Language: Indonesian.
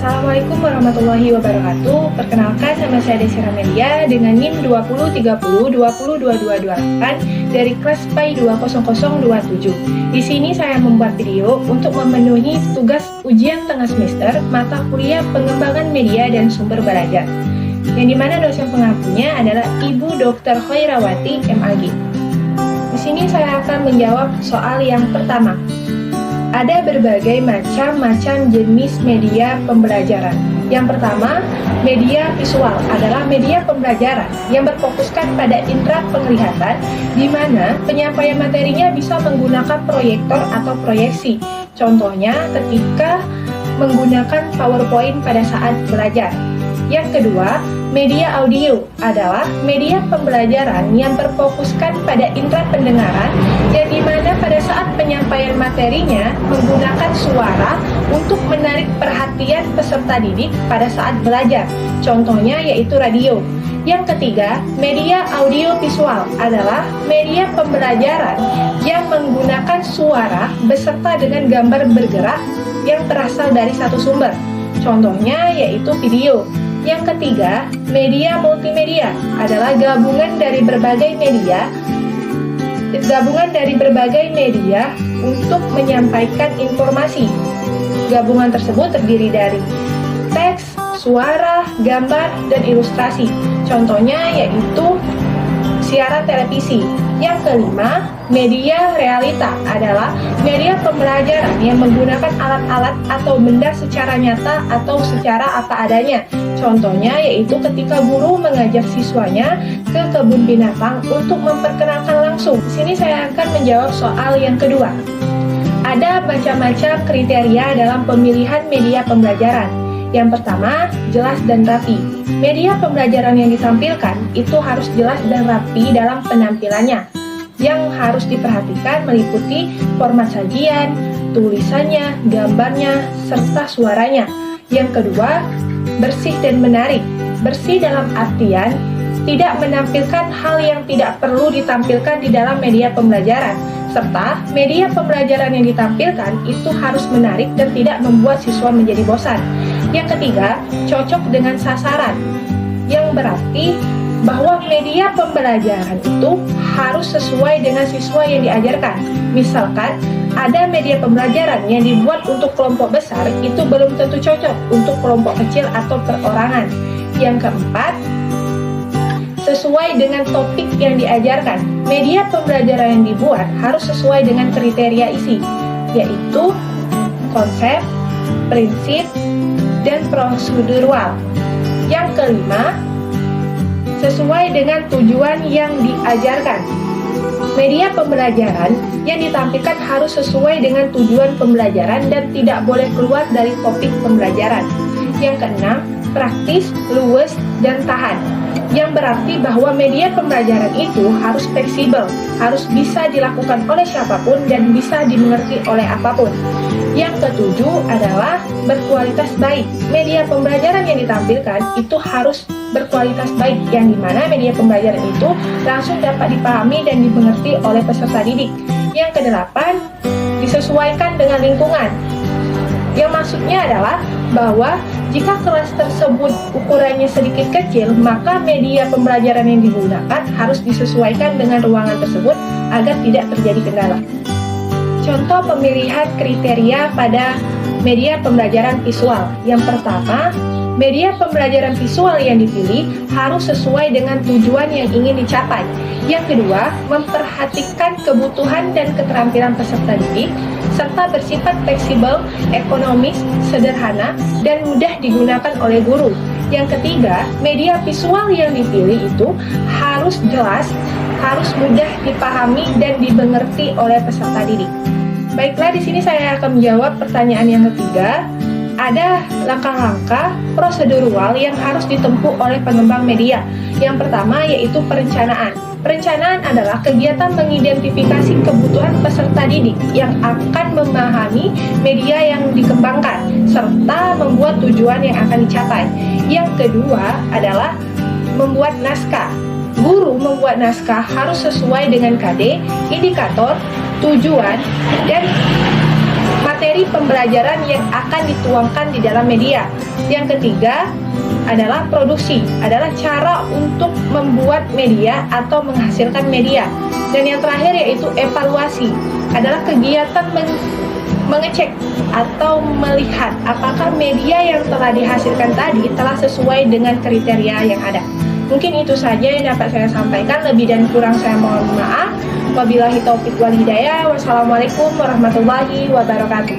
Assalamualaikum warahmatullahi wabarakatuh. Perkenalkan, nama saya Desi Ramelia dengan NIM 2030202228 dari kelas PAI 20027. Di sini saya membuat video untuk memenuhi tugas ujian tengah semester mata kuliah pengembangan media dan sumber belajar, yang dimana dosen pengampunya adalah Ibu Dr. Khairawati MAG. Di sini saya akan menjawab soal yang pertama. Ada berbagai macam jenis media pembelajaran. Yang pertama, media visual adalah media pembelajaran yang berfokuskan pada indera penglihatan, di mana penyampaian materinya bisa menggunakan proyektor atau proyeksi. Contohnya ketika menggunakan PowerPoint pada saat belajar. Yang kedua, media audio adalah media pembelajaran yang berfokuskan pada indera pendengaran, yang dimana pada saat penyampaian materinya menggunakan suara untuk menarik perhatian peserta didik pada saat belajar. Contohnya yaitu radio. Yang ketiga, media audio visual adalah media pembelajaran yang menggunakan suara beserta dengan gambar bergerak yang berasal dari satu sumber. Contohnya yaitu video. Yang ketiga, media multimedia adalah gabungan dari berbagai media untuk menyampaikan informasi. Gabungan tersebut terdiri dari teks, suara, gambar, dan ilustrasi. Contohnya yaitu siaran televisi. Yang kelima, media realita adalah media pembelajaran yang menggunakan alat-alat atau benda secara nyata atau secara apa adanya. Contohnya yaitu ketika guru mengajak siswanya ke kebun binatang untuk memperkenalkan langsung. Di sini saya akan menjawab soal yang kedua. Ada macam-macam kriteria dalam pemilihan media pembelajaran. Yang pertama, jelas dan rapi. Media pembelajaran yang ditampilkan itu harus jelas dan rapi dalam penampilannya. Yang harus diperhatikan meliputi format sajian, tulisannya, gambarnya, serta suaranya. Yang kedua, bersih dan menarik. Bersih dalam artian tidak menampilkan hal yang tidak perlu ditampilkan di dalam media pembelajaran, serta media pembelajaran yang ditampilkan itu harus menarik dan tidak membuat siswa menjadi bosan. Yang ketiga, cocok dengan sasaran, yang berarti bahwa media pembelajaran itu harus sesuai dengan siswa yang diajarkan. Misalkan, ada media pembelajaran yang dibuat untuk kelompok besar, itu belum tentu cocok untuk kelompok kecil atau perorangan. Yang keempat, sesuai dengan topik yang diajarkan. Media pembelajaran yang dibuat harus sesuai dengan kriteria isi, yaitu konsep, prinsip, dan prosedural. Yang kelima, sesuai dengan tujuan yang diajarkan. Media pembelajaran yang ditampilkan harus sesuai dengan tujuan pembelajaran dan tidak boleh keluar dari topik pembelajaran. Yang keenam, praktis, luwes, dan tahan. Yang berarti bahwa media pembelajaran itu harus fleksibel, harus bisa dilakukan oleh siapapun dan bisa dimengerti oleh apapun. Yang ketujuh adalah berkualitas baik. Media pembelajaran yang ditampilkan itu harus berkualitas baik, yang dimana media pembelajaran itu langsung dapat dipahami dan dimengerti oleh peserta didik. Yang kedelapan, disesuaikan dengan lingkungan. Yang maksudnya adalah bahwa jika kelas tersebut ukurannya sedikit kecil, maka media pembelajaran yang digunakan harus disesuaikan dengan ruangan tersebut agar tidak terjadi kendala. Contoh pemilihan kriteria pada media pembelajaran visual. Yang pertama, media pembelajaran visual yang dipilih harus sesuai dengan tujuan yang ingin dicapai. Yang kedua, memperhatikan kebutuhan dan keterampilan peserta didik, serta bersifat fleksibel, ekonomis, sederhana, dan mudah digunakan oleh guru. Yang ketiga, media visual yang dipilih itu harus jelas, harus mudah dipahami dan dimengerti oleh peserta didik. Baiklah, di sini saya akan menjawab pertanyaan yang ketiga. Ada langkah-langkah prosedural yang harus ditempuh oleh pengembang media. Yang pertama yaitu perencanaan. Perencanaan adalah kegiatan mengidentifikasi kebutuhan peserta didik yang akan memahami media yang dikembangkan, serta membuat tujuan yang akan dicapai. Yang kedua adalah membuat naskah. Guru membuat naskah harus sesuai dengan KD, indikator, tujuan, dan materi materi pembelajaran yang akan dituangkan di dalam media. Yang ketiga adalah produksi, adalah cara untuk membuat media atau menghasilkan media. Dan yang terakhir yaitu evaluasi, adalah kegiatan mengecek atau melihat apakah media yang telah dihasilkan tadi telah sesuai dengan kriteria yang ada. Mungkin itu saja yang dapat saya sampaikan, lebih dan kurang saya mohon maaf. Wabillahi taufiq wal hidayah. Wassalamualaikum warahmatullahi wabarakatuh.